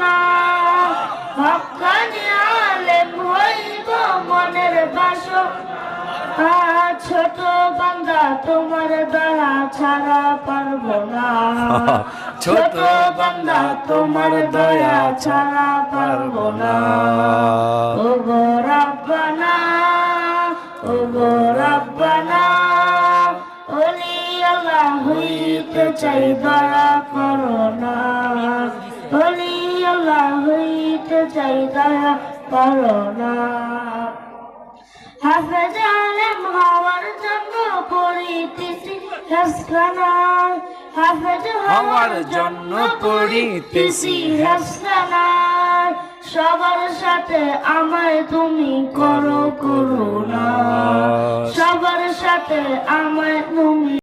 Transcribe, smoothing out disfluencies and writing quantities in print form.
না, হক্কানি আলেম হইব মনের বাসনা। ছোট বান্দা তোমার দয়া ছাড়া পারবো না, ছোট বান্দা তোমার দয়া ছাড়া পারবো না। ওগো রব্বানা, ওগো রব্বানা, ওলি আল্লাহ হইতে চাই দয়া করো না, ওলি আল্লাহ হইতে চাই দয়া করো না। হাফেজ আলেম হওয়ার জন্য পড়িতেছি হেফজখানা, হাফেজ হওয়ার জন্য পড়িতেছি হেফজখানা। সবার সাথে আমায় তুমি করো করুণা, সবার সাথে আমায় তুমি